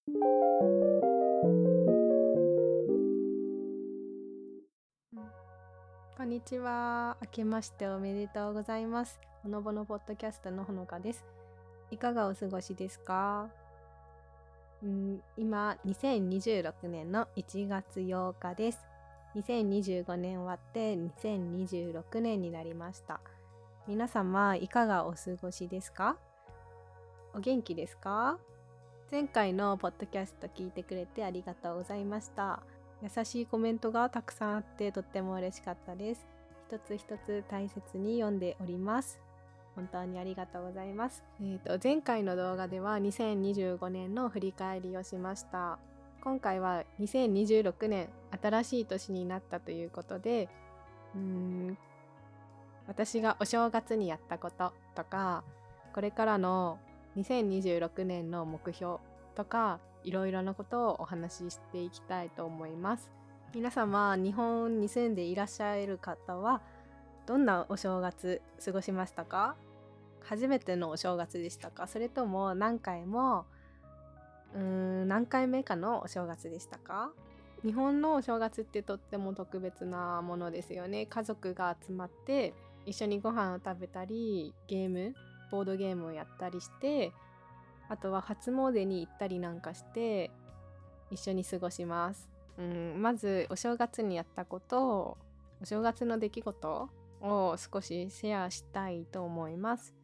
こんにちは。明けましておめでとうございます。ほのぼのポッドキャストのほのかです。いかがお過ごしですか？今、2026年の1月8日です。2025年終わって2026年になりました。皆様、いかがお過ごしですか？お元気ですか？前回のポッドキャスト聞いてくれてありがとうございました。優しいコメントがたくさんあってとっても嬉しかったです。一つ一つ大切に読んでおります。本当にありがとうございます。前回の動画では2025年の振り返りをしました。今回は2026年新しい年になったということで、私がお正月にやったこととか、これからの2026年の目標とか、いろいろなことをお話ししていきたいと思います。皆様、日本に住んでいらっしゃる方はどんなお正月過ごしましたか？初めてのお正月でしたか？それとも何回目かのお正月でしたか？日本のお正月ってとっても特別なものですよね。家族が集まって一緒にご飯を食べたり、ボードゲームをやったりして、あとは初詣に行ったりなんかして一緒に過ごします。まずお正月にやったこと、お正月の出来事を少しシェアしたいと思います。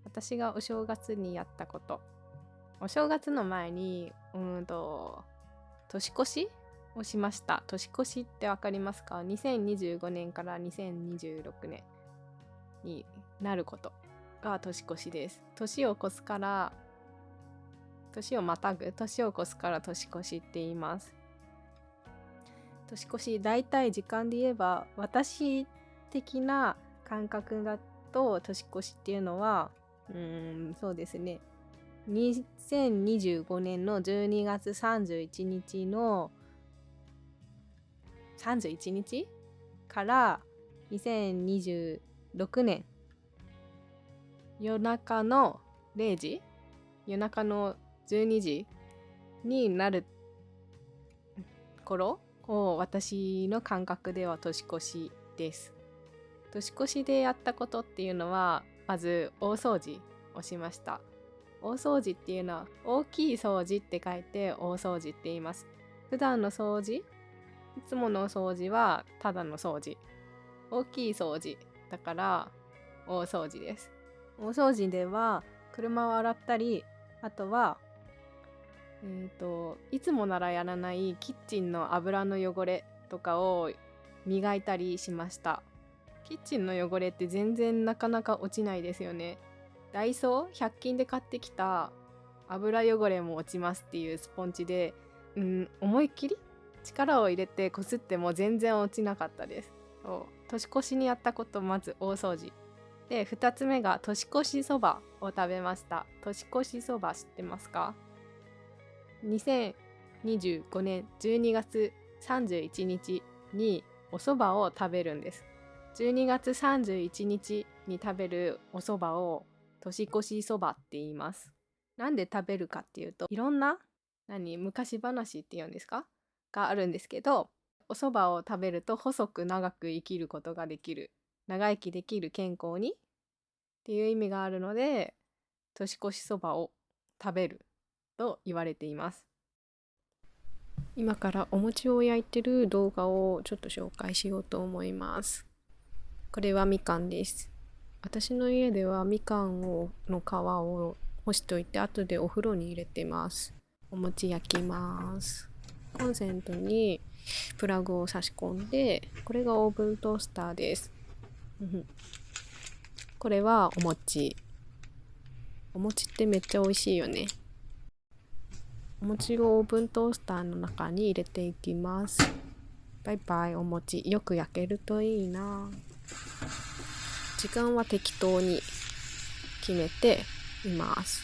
私がお正月にやったこと。お正月の前に年越しをしました。年越しってわかりますか？2025年から2026年になることが年越しです。年をまたぐ、年を越すから年越しって言います。年越し、だいたい時間で言えば、私的な感覚だと年越しっていうのは、そうですね。2025年の12月31日の31日から2026年夜中の0時、夜中の12時になる頃を私の感覚では年越しです。年越しでやったことっていうのは、まず大掃除をしました。大掃除っていうのは大きい掃除って書いて大掃除って言います。普段の掃除、いつもの掃除はただの掃除。大きい掃除だから大掃除です。大掃除では車を洗ったり、あとはいつもならやらないキッチンの油の汚れとかを磨いたりしました。キッチンの汚れって全然なかなか落ちないですよね。ダイソー100均で買ってきた油汚れも落ちますっていうスポンジで、思いっきり力を入れてこすっても全然落ちなかったです。年越しにやったこと、まず大掃除で、2つ目が年越しそばを食べました。年越しそば知ってますか？2025年12月31日にお蕎麦を食べるんです。12月31日に食べるお蕎麦を年越しそばって言います。なんで食べるかっていうと、いろんな昔話って言うんですかがあるんですけど、お蕎麦を食べると細く長く生きることができる、長生きできる、健康にっていう意味があるので、年越しそばを食べると言われています。今からお餅を焼いてる動画をちょっと紹介しようと思います。これはみかんです。私の家ではみかんの皮を干しといて、後でお風呂に入れてます。お餅焼きます。コンセントにプラグを差し込んで、これがオーブントースターです。これはお餅。お餅ってめっちゃ美味しいよね。お餅をオーブントースターの中に入れていきます。バイバイ。お餅よく焼けるといいな。時間は適当に決めています。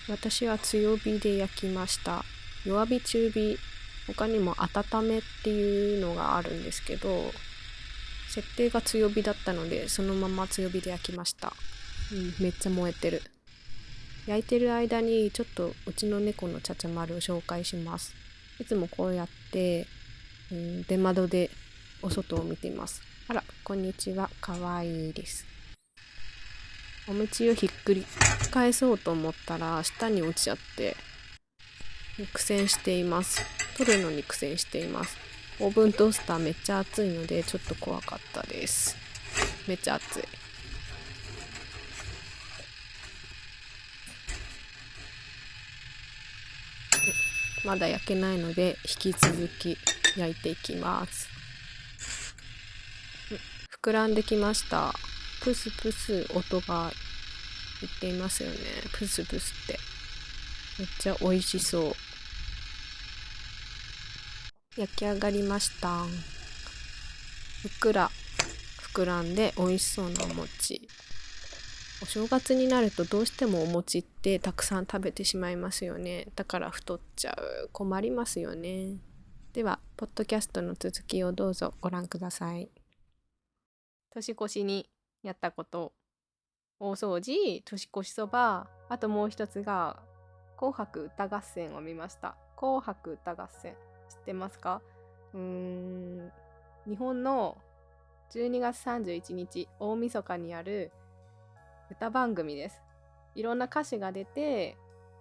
私は強火で焼きました。弱火、中火、他にも温めっていうのがあるんですけど、設定が強火だったのでそのまま強火で焼きました。めっちゃ燃えてる。焼いてる間にちょっとうちの猫のちゃちゃ丸を紹介します。いつもこうやって、出窓でお外を見ています。あら、こんにちは。かわいいです。お餅をひっくり返そうと思ったら下に落ちちゃって苦戦しています。取るのに苦戦しています。オーブントースターめっちゃ熱いのでちょっと怖かったです。めっちゃ熱い。まだ焼けないので引き続き焼いていきます。膨らんできました。プスプス音が言っていますよね。プスプスってめっちゃ美味しそう。焼き上がりました。ふっくら膨らんで美味しそうなお餅。お正月になるとどうしてもお餅ってたくさん食べてしまいますよね。だから太っちゃう。困りますよね。ではポッドキャストの続きをどうぞご覧ください。年越しにやったこと、大掃除、年越しそば、あともう一つが紅白歌合戦を見ました。紅白歌合戦知ってますか？日本の12月31日大晦日にある歌番組です。いろんな歌詞が出て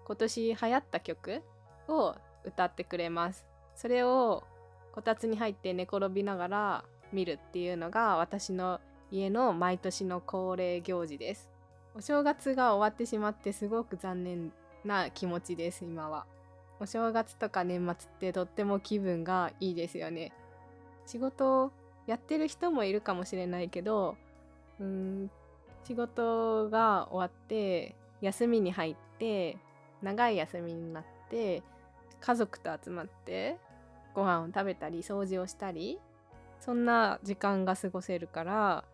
今年流行った曲を歌ってくれます。それをこたつに入って寝転びながら見るっていうのが私の家の毎年の恒例行事です。お正月が終わってしまってすごく残念な気持ちです今は。お正月とか年末ってとっても気分がいいですよね。仕事やってる人もいるかもしれないけど、仕事が終わって休みに入って長い休みになって家族と集まってご飯を食べたり掃除をしたり、そんな時間が過ごせるから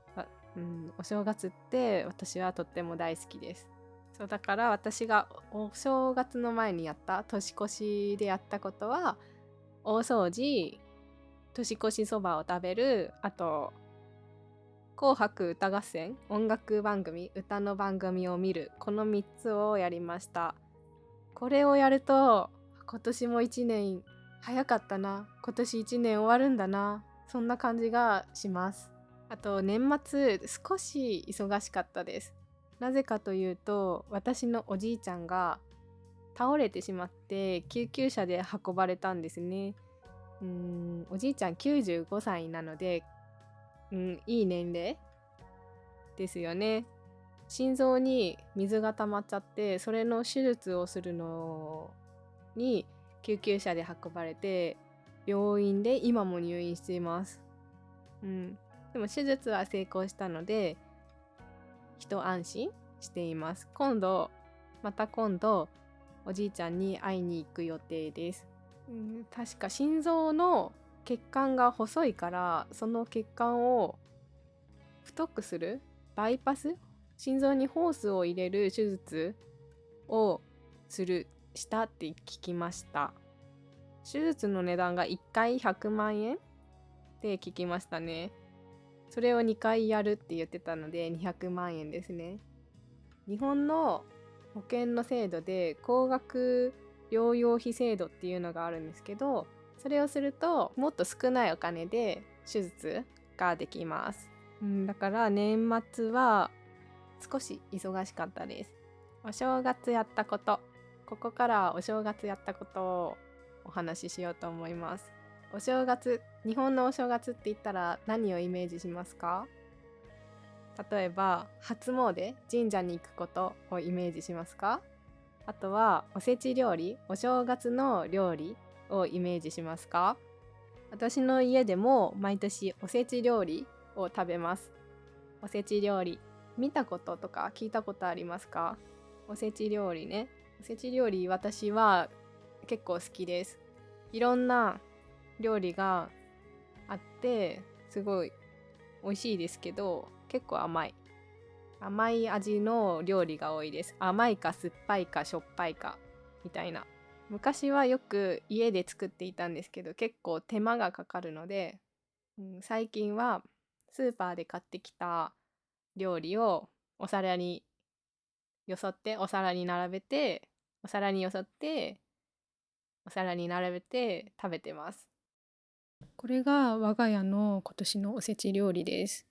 お正月って私はとっても大好きです。そうだから私がお正月の前にやった年越しでやったことは大掃除、年越しそばを食べる、あと紅白歌合戦、音楽番組、歌の番組を見る、この3つをやりました。これをやると今年も1年早かったな、今年1年終わるんだな、そんな感じがします。あと年末少し忙しかったです。なぜかというと私のおじいちゃんが倒れてしまって救急車で運ばれたんですね。おじいちゃん95歳なので、いい年齢ですよね。心臓に水が溜まっちゃってそれの手術をするのに救急車で運ばれて病院で今も入院しています。でも手術は成功したので一安心しています。また今度おじいちゃんに会いに行く予定です。確か心臓の血管が細いからその血管を太くするバイパス、心臓にホースを入れる手術をしたって聞きました。手術の値段が1回100万円って聞きましたね。それを2回やるって言ってたので200万円ですね。日本の保険の制度で高額療養費制度っていうのがあるんですけど、それをするともっと少ないお金で手術ができます。だから年末は少し忙しかったです。お正月やったこと、ここからはお正月やったことをお話ししようと思います。お正月、日本のお正月って言ったら何をイメージしますか？例えば初詣、神社に行くことをイメージしますか？あとはおせち料理、お正月の料理をイメージしますか？私の家でも毎年おせち料理を食べます。おせち料理見たこととか聞いたことありますか？おせち料理ね。おせち料理私は結構好きです。いろんな料理があってすごい美味しいですけど結構甘い味の料理が多いです。甘いか酸っぱいかしょっぱいかみたいな。昔はよく家で作っていたんですけど結構手間がかかるので、最近はスーパーで買ってきた料理をお皿によそってお皿に並べて、お皿によそってお皿に並べて食べてます。これが我が家の今年のおせち料理です。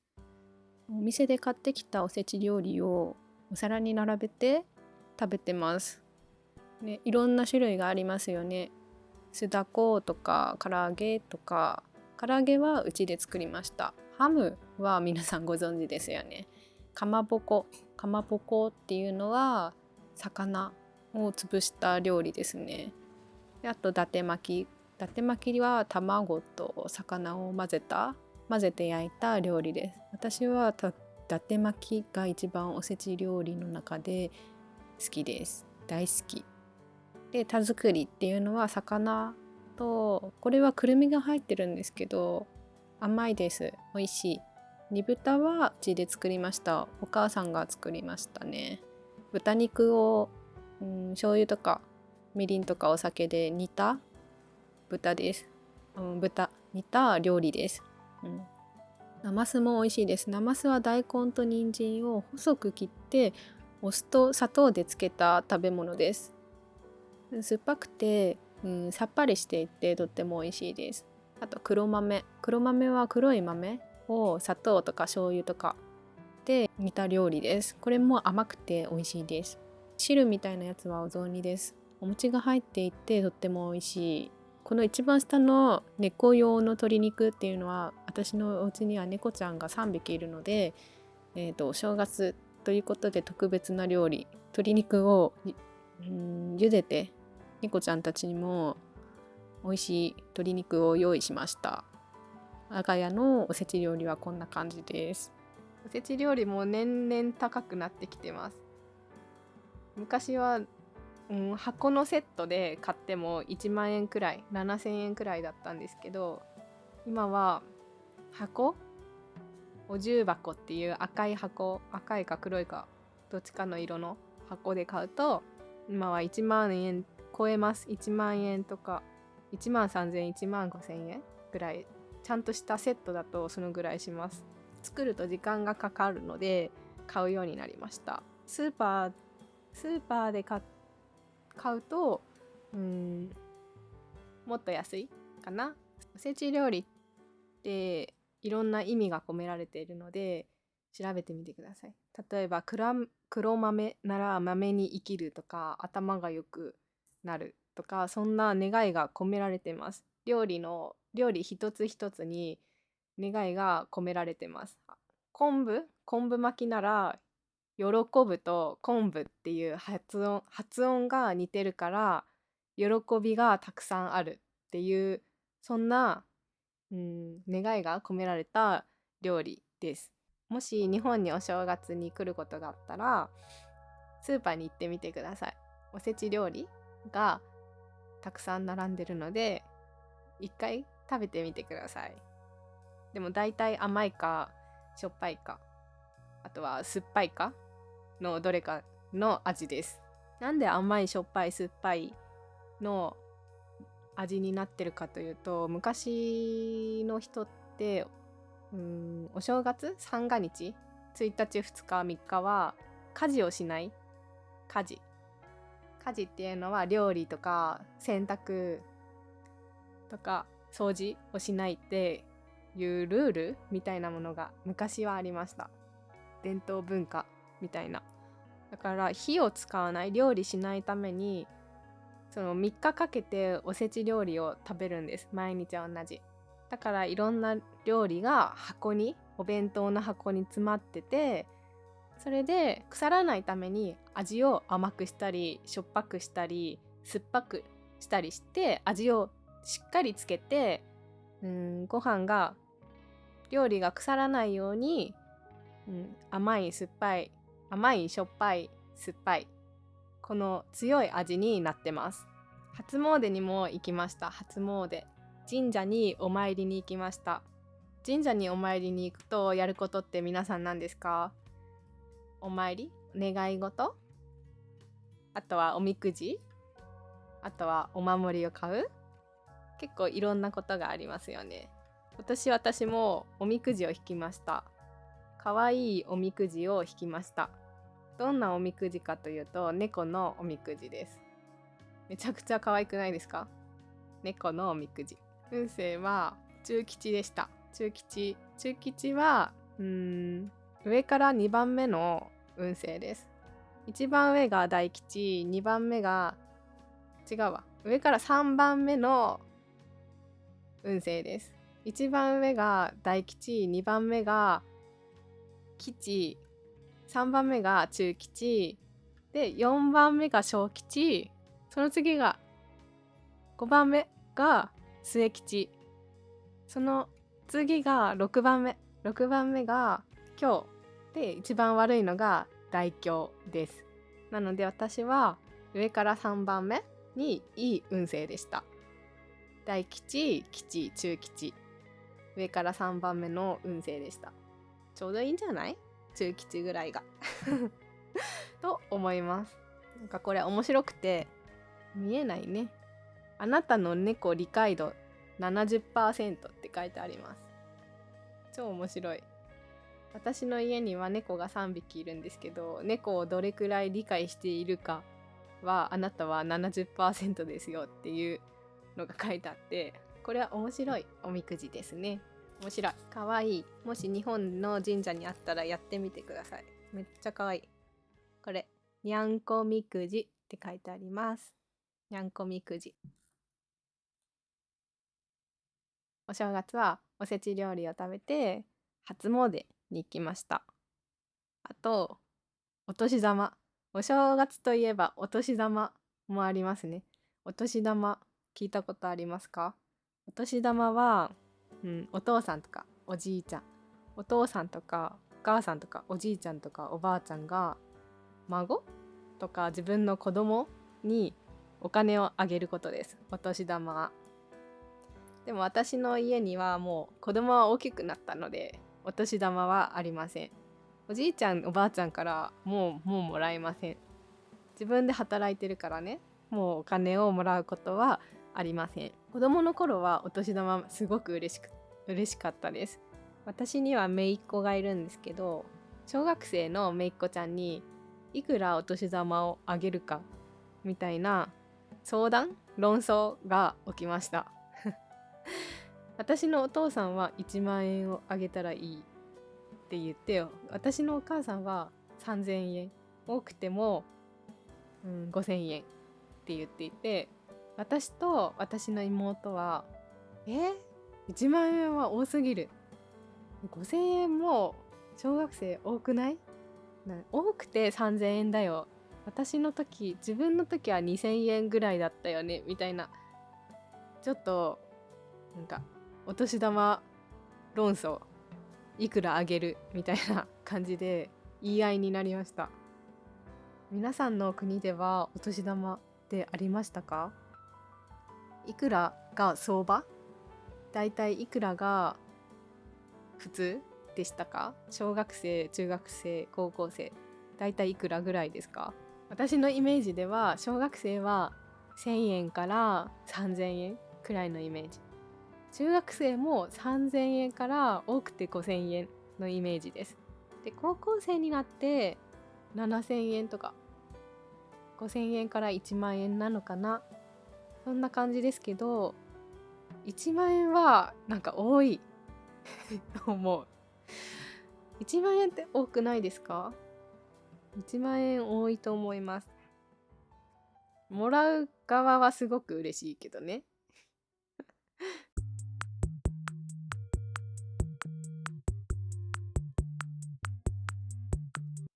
お店で買ってきたおせち料理をお皿に並べて食べてます。ね、いろんな種類がありますよね。酢だことか唐揚げとか、唐揚げはうちで作りました。ハムは皆さんご存知ですよね。かまぼこっていうのは魚を潰した料理ですね。であと伊達巻きは卵と魚を混ぜて焼いた料理です。私は伊達巻きが一番おせち料理の中で好きです。大好き。で田作りっていうのは魚と、これはくるみが入ってるんですけど甘いです。美味しい。煮豚はうちで作りました。お母さんが作りましたね。豚肉を、醤油とかみりんとかお酒で煮た豚です。煮た料理です。なますも美味しいです。なますは大根と人参を細く切ってお酢と砂糖で漬けた食べ物です。酸っぱくて、さっぱりしていてとっても美味しいです。あと黒豆は黒い豆を砂糖とか醤油とかで煮た料理です。これも甘くて美味しいです。汁みたいなやつはお雑煮です。お餅が入っていてとっても美味しい。この一番下の猫用の鶏肉っていうのは、私のお家には猫ちゃんが3匹いるので、お正月ということで特別な料理、鶏肉を茹でて猫ちゃんたちにも美味しい鶏肉を用意しました。我が家のおせち料理はこんな感じです。おせち料理も年々高くなってきてます。昔は箱のセットで買っても1万円くらい、7000円くらいだったんですけど、今はお重箱っていう赤いか黒いかどっちかの色の箱で買うと、今は1万円超えます。1万円とか1万3000円、1万5000円ぐらい、ちゃんとしたセットだとそのぐらいします。作ると時間がかかるので買うようになりました。スーパーで買うともっと安いかな。おせち料理っていろんな意味が込められているので調べてみてください。例えば黒豆なら豆に生きるとか、頭が良くなるとか、そんな願いが込められています。料理一つ一つに願いが込められてます。昆布巻きなら喜ぶと昆布っていう発音が似てるから喜びがたくさんあるっていう、そんな願いが込められた料理です。もし日本にお正月に来ることがあったらスーパーに行ってみてください。おせち料理がたくさん並んでるので一回食べてみてください。でも大体甘いかしょっぱいか、あとは酸っぱいかのどれかの味です。なんで甘いしょっぱい酸っぱいの味になってるかというと、昔の人ってお正月三が日1日2日3日は家事をしない。家事っていうのは料理とか洗濯とか掃除をしないっていうルールみたいなものが昔はありました。伝統文化みたいな。だから火を使わない、料理しないためにその3日かけておせち料理を食べるんです。毎日同じ。だからいろんな料理がお弁当の箱に詰まってて、それで腐らないために味を甘くしたりしょっぱくしたり酸っぱくしたりして味をしっかりつけて、料理が腐らないように、甘いしょっぱい酸っぱい、この強い味になってます。初詣にも行きました。神社にお参りに行きました。神社にお参りに行くとやることって皆さん何ですか？お参り、願い事、あとはおみくじ、あとはお守りを買う。結構いろんなことがありますよね。私もおみくじを引きました。かわいいおみくじを引きました。どんなおみくじかというと、猫のおみくじです。めちゃくちゃ可愛くないですか？猫のおみくじ。運勢は中吉でした。中吉は上から2番目の運勢です。1番上が大吉、2番目が違うわ。上から3番目の運勢です。1番上が大吉、2番目が吉、3番目が中吉、で4番目が小吉、その次が5番目が末吉、その次が6番目が凶で、一番悪いのが大凶です。なので私は上から3番目にいい運勢でした。大吉、吉、中吉、上から3番目の運勢でした。ちょうどいいんじゃない？中吉ぐらいがと思います。なんかこれ面白くて見えないね。あなたの猫理解度 70% って書いてあります。超面白い。私の家には猫が3匹いるんですけど、猫をどれくらい理解しているかはあなたは 70% ですよっていうのが書いてあって、これは面白いおみくじですね。面白い、かわいい。もし日本の神社にあったらやってみてください。めっちゃかわいい。これにゃんこみくじって書いてあります。にゃんこみくじ。お正月はおせち料理を食べて初詣に行きました。あとお年玉。お正月といえばお年玉もありますね。お年玉聞いたことありますか？お年玉は、お父さんとかおじいちゃん、お父さんとかお母さんとかおじいちゃんとかおばあちゃんが孫とか自分の子供にお金をあげることです。お年玉。でも私の家にはもう子供は大きくなったのでお年玉はありません。おじいちゃんおばあちゃんからもうもらえません。自分で働いてるからね、もうお金をもらうことはありません。子供の頃はお年玉すごく嬉しかったです。私には姪っ子がいるんですけど、小学生の姪っ子ちゃんにいくらお年玉をあげるかみたいな論争が起きました。私のお父さんは1万円をあげたらいいって言ってよ、私のお母さんは3000円、多くても、5000円って言っていて、私と私の妹は1万円は多すぎる、5000円も小学生多くない？多くて3000円だよ、自分の時は2000円ぐらいだったよねみたいな、ちょっとなんかお年玉論争、いくらあげるみたいな感じで言い合いになりました。皆さんの国ではお年玉ってありましたか？いくらが相場？だいたいいくらが普通でしたか？小学生、中学生、高校生、だいたいいくらぐらいですか？私のイメージでは小学生は1000円から3000円くらいのイメージ。中学生も3000円から多くて5000円のイメージです。で、高校生になって7000円とか5000円から1万円なのかな、そんな感じですけど、1万円はなんか多いと思う。1万円って多くないですか？1万円多いと思います。もらう側はすごく嬉しいけどね。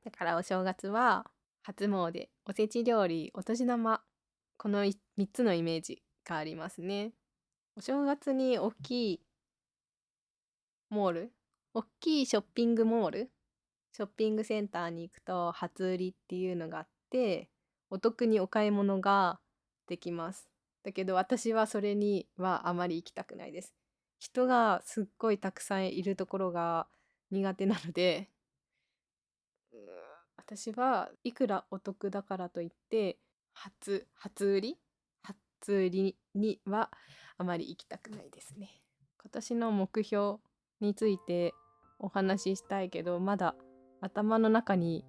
だからお正月は初詣、おせち料理、お年玉、この3つのイメージがありますね。お正月に大きいショッピングモール、ショッピングセンターに行くと初売りっていうのがあって、お得にお買い物ができます。だけど私はそれにはあまり行きたくないです。人がすっごいたくさんいるところが苦手なので、うー私はいくらお得だからといって初売りにはあまり行きたくないですね。今年の目標についてお話ししたいけど、まだ頭の中に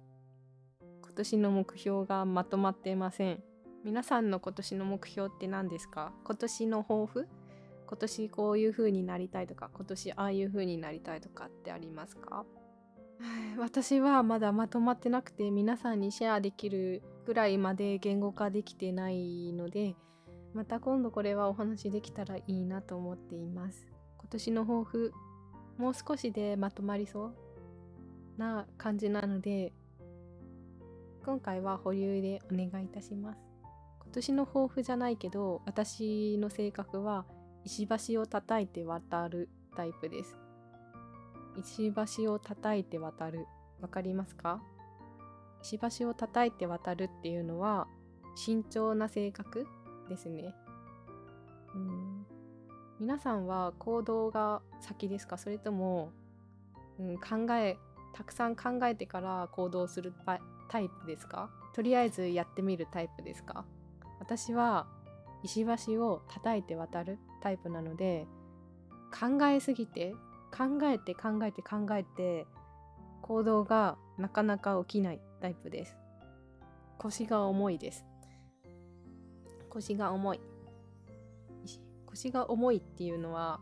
今年の目標がまとまっていません。皆さんの今年の目標って何ですか？今年の抱負？今年こういう風になりたいとか、今年ああいう風になりたいとかってありますか？私はまだまとまってなくて、皆さんにシェアできるぐらいまで言語化できてないので、また今度これはお話できたらいいなと思っています。今年の抱負、もう少しでまとまりそうな感じなので、今回は保留でお願いいたします。今年の抱負じゃないけど、私の性格は石橋を叩いて渡るタイプです。石橋を叩いて渡る。わかりますか？石橋を叩いて渡るっていうのは慎重な性格ですね。皆さんは行動が先ですか？それとも、たくさん考えてから行動するタイプですか？とりあえずやってみるタイプですか？私は石橋を叩いて渡るタイプなので、考えすぎて考えて行動がなかなか起きないタイプです。腰が重いです。腰が重いっていうのは、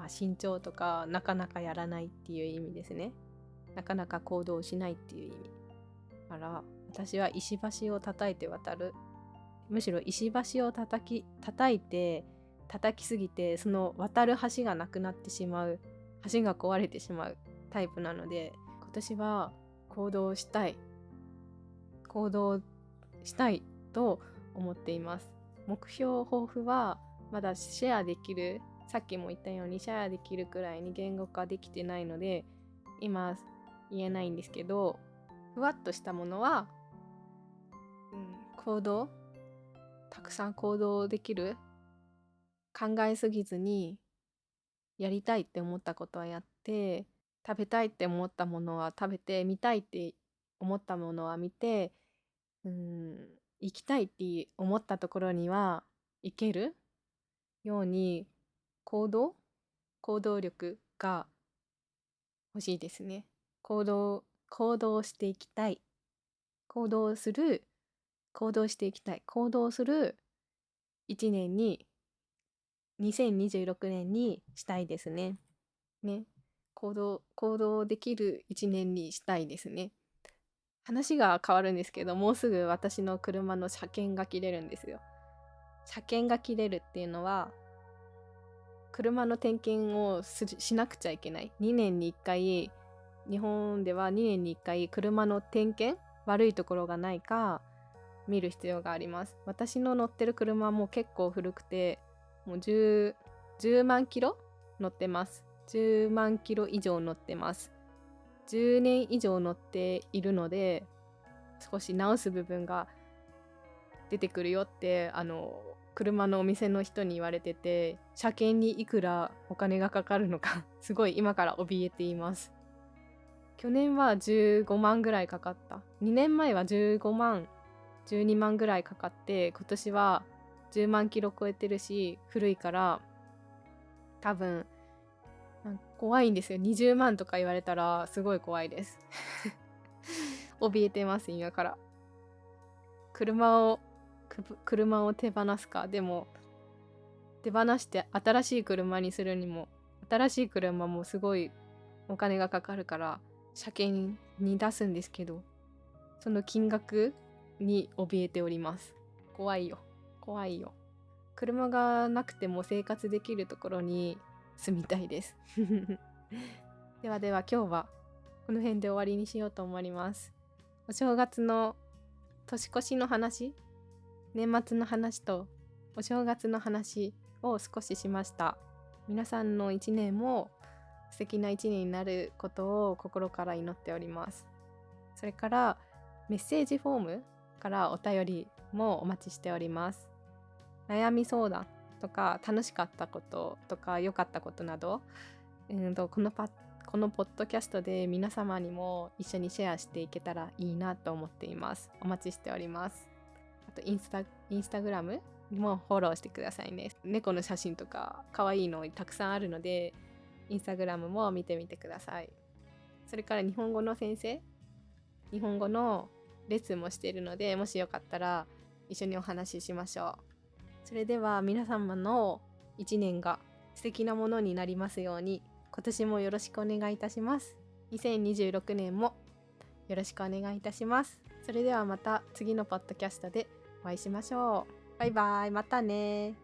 慎重とかなかなかやらないっていう意味ですね。なかなか行動しないっていう意味。だから私は石橋を叩いて渡る。むしろ石橋を叩きすぎて、その渡る橋がなくなってしまう、橋が壊れてしまうタイプなので、今年は行動したいと思っています。目標抱負はまだシェアできる、さっきも言ったようにシェアできるくらいに言語化できてないので今言えないんですけど、ふわっとしたものは、たくさん行動できる、考えすぎずにやりたいって思ったことはやって、食べたいって思ったものは食べて、見たいって思ったものは見て、行きたいって思ったところには行けるように行動力が欲しいですね。行動していきたい。行動する1年に、2026年にしたいですね。行動できる1年にしたいですね。話が変わるんですけど、もうすぐ私の車の車検が切れるんですよ。車検が切れるっていうのは、車の点検をしなくちゃいけない。2年に1回、日本では2年に1回車の点検、悪いところがないか見る必要があります。私の乗ってる車も結構古くて、もう10万キロ乗ってます。10万キロ以上乗ってます。10年以上乗っているので、少し直す部分が出てくるよって車のお店の人に言われてて、車検にいくらお金がかかるのかすごい今から怯えています。去年は15万ぐらいかかった。2年前は15万12万ぐらいかかって、今年は10万キロ超えてるし、古いから多分怖いんですよ。20万とか言われたらすごい怖いです怯えてます今から。車を手放すか。でも手放して新しい車にするにも、新しい車もすごいお金がかかるから車検に出すんですけど、その金額に怯えております。怖いよ。車がなくても生活できるところに住みたいですでは今日はこの辺で終わりにしようと思います。お正月の年越しの話、年末の話とお正月の話を少ししました。皆さんの一年も素敵な一年になることを心から祈っております。それからメッセージフォームからお便りもお待ちしております。悩み相談とか楽しかったこととか良かったことなど、このポッドキャストで皆様にも一緒にシェアしていけたらいいなと思っています。お待ちしております。あとインスタグラムにもフォローしてくださいね。猫の写真とか可愛いのたくさんあるので、インスタグラムも見てみてください。それから日本語のレッスンもしているので、もしよかったら一緒にお話ししましょう。それでは皆様の1年が素敵なものになりますように、今年もよろしくお願いいたします。2026年もよろしくお願いいたします。それではまた次のポッドキャストでお会いしましょう。バイバイ、またね。